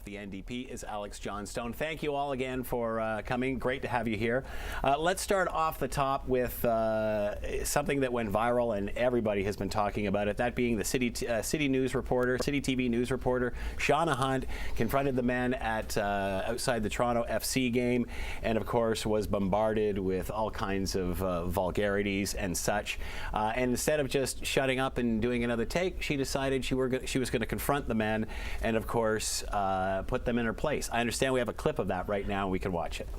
The NDP is Alex Johnstone. Thank you all again for coming. Great to have you here. Let's start off the top with something that went viral and everybody has been talking about it, that being the CityTV news reporter, Shauna Hunt, confronted the men at outside the Toronto FC game and, of course, was bombarded with all kinds of vulgarities and such. And instead of just shutting up and doing another take, she decided she was going to confront the men and, of course, put them in her place. I understand we have a clip of that right now and we can watch it.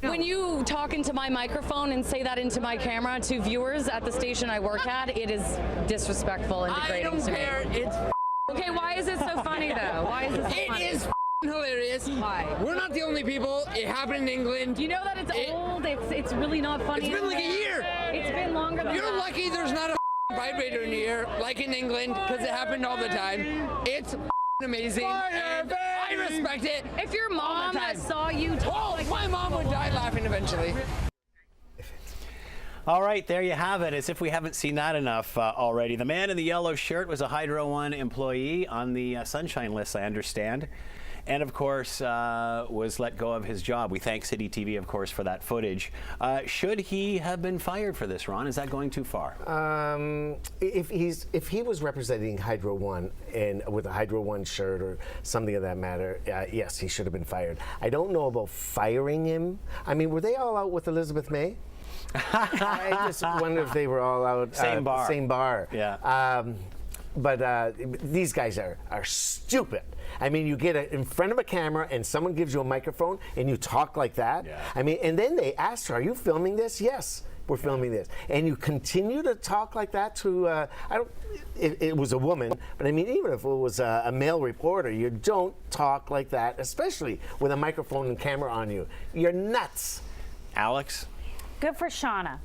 When you talk into my microphone and say that into my camera to viewers at the station I work at, it is disrespectful and degrading to me. I don't care. It's okay, why is it so funny though? Why is it so funny? It is hilarious. Why? We're not the only people. It happened in England. Do you know that it's old? It's really not funny. It's been like a year. It's been longer than You're that. lucky there's not a vibrator in here like in England, because it happened all the time. It's amazing. And I respect it. If your mom saw you talk like my mom would die laughing eventually. All right, there you have it, as if we haven't seen that enough already. The man in the yellow shirt was a Hydro One employee on the Sunshine List, I understand. And, of course, was let go of his job. We thank CityTV, of course, for that footage. Should he have been fired for this, Ron? Is that going too far? If he was representing Hydro One and with a Hydro One shirt or something of that matter, yes, he should have been fired. I don't know about firing him. I mean, were they all out with Elizabeth May? I just wonder if they were all out. Same bar. Same bar. Yeah. But these guys are stupid. I mean, you get in front of a camera and someone gives you a microphone and you talk like that. Yeah. I mean, and then they asked her, "Are you filming this?" "Yes, we're filming this." And you continue to talk like that to it was a woman, but I mean, even if it was a male reporter, you don't talk like that, especially with a microphone and camera on you. You're nuts. Alex? Good for Shauna.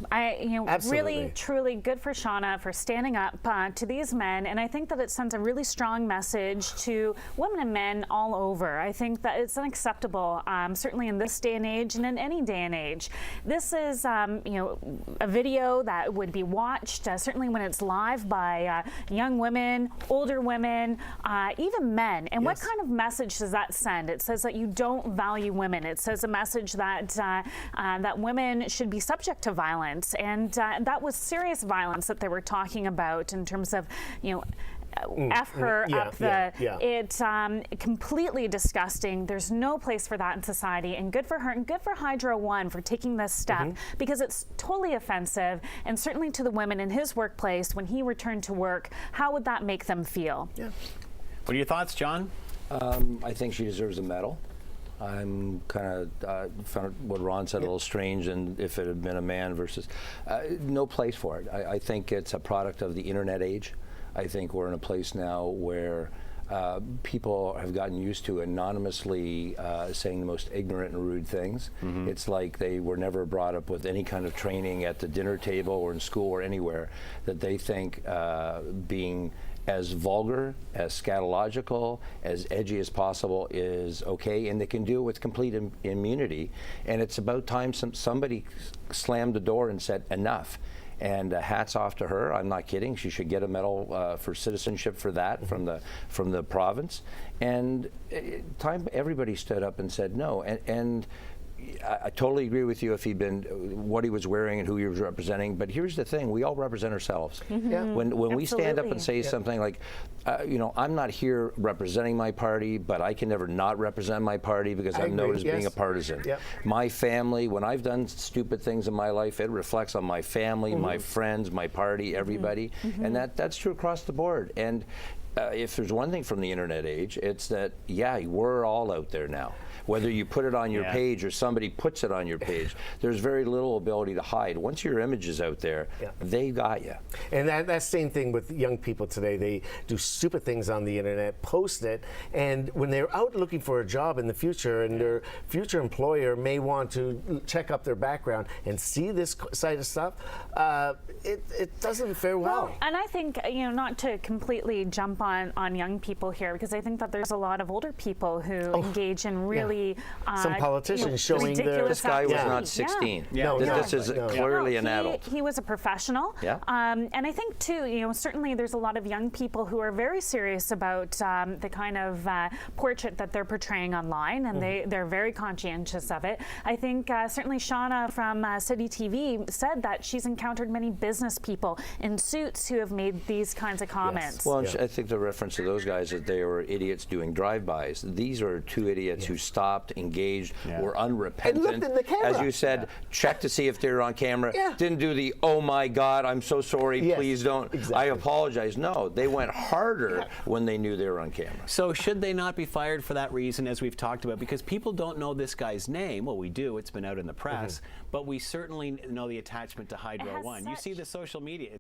Really, truly good for Shauna for standing up to these men. And I think that it sends a really strong message to women and men all over. I think that it's unacceptable, certainly in this day and age and in any day and age. This is, a video that would be watched, certainly when it's live by young women, older women, even men. And what kind of message does that send? It says that you don't value women. It says a message that that women should be subject to violence, and that was serious violence that they were talking about in terms of, F her up the. It's completely disgusting. There's no place for that in society, and good for her and good for Hydro One for taking this step because it's totally offensive, and certainly to the women in his workplace when he returned to work. How would that make them feel? Yeah. What are your thoughts, John? I think she deserves a medal. I'm kind of found what Ron said a little strange, and if it had been a man versus, no place for it. I think it's a product of the internet age. I think we're in a place now where people have gotten used to anonymously saying the most ignorant and rude things. It's like they were never brought up with any kind of training at the dinner table or in school or anywhere, that they think being as vulgar, as scatological, as edgy as possible is okay, and they can do it with complete immunity. And it's about time somebody slammed the door and said enough. And hats off to her. I'm not kidding. She should get a medal for citizenship for that from the province. And time everybody stood up and said no. And I totally agree with you if he'd been what he was wearing and who he was representing. But here's the thing: we all represent ourselves. When we stand up and say something like, I'm not here representing my party, but I can never not represent my party because I'm known as being a partisan. My family, when I've done stupid things in my life, it reflects on my family, my friends, my party, everybody, and that's true across the board. And if there's one thing from the internet age, it's that we're all out there now. Whether you put it on your page or somebody puts it on your page, there's very little ability to hide. Once your image is out there, they got you. And that same thing with young people today. They do stupid things on the internet, post it, and when they're out looking for a job in the future, and their future employer may want to check up their background and see this side of stuff, it doesn't fare well. And I think, not to completely jump on young people here, because I think that there's a lot of older people who engage in really Some politicians showing their- ridiculous This guy was activity. not 16. Yeah. This is clearly an adult. He was a professional. Yeah. And I think too, certainly there's a lot of young people who are very serious about the kind of portrait that they're portraying online, and they're very conscientious of it. I think certainly Shauna from CityTV said that she's encountered many business people in suits who have made these kinds of comments. Well, I think the reference to those guys that they were idiots doing drive-bys. These are two idiots who stopped, engaged, were unrepentant. And looked in the camera. As you said, checked to see if they were on camera. Didn't do the, oh my God, I'm so sorry, please don't. I apologize. No, they went harder when they knew they were on camera. So should they not be fired for that reason, as we've talked about? Because people don't know this guy's name. Well, we do. It's been out in the press. But we certainly know the attachment to Hydro One. You see the social media.